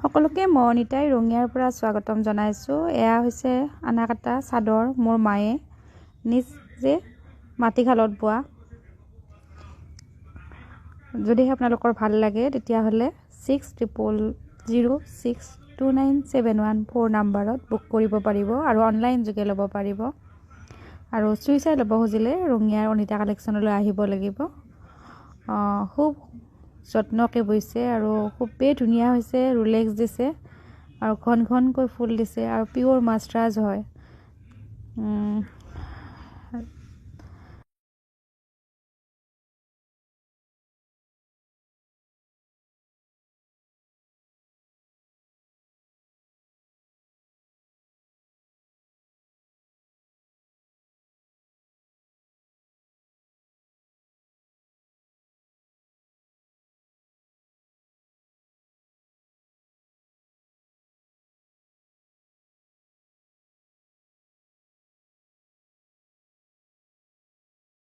সকলোকে মই অনিতাই ৰঙিয়াৰ পৰা স্বাগতম জনাইছোঁ। এয়া হৈছে আনাকাটা চাদৰ মোৰ মায়ে নিজে মাটিশালত বোৱা। যদি আপোনালোকৰ ভাল লাগে তেতিয়াহ'লে 6000062971 নম্বৰত বুক কৰিব পাৰিব আৰু অনলাইন যোগে ল'ব পাৰিব। আৰু চুই চাই ল'ব খুজিলে ৰঙিয়াৰ অনিতা কালেকশ্যনলৈ আহিব লাগিব। খুব যত্নকে বৈছে আৰু খুবেই ধুনীয়া হৈছে। ৰুলেক্স দিছে আৰু ঘন ঘনকৈ ফুল দিছে আৰু পিয়'ৰ মাছৰাজ হয়।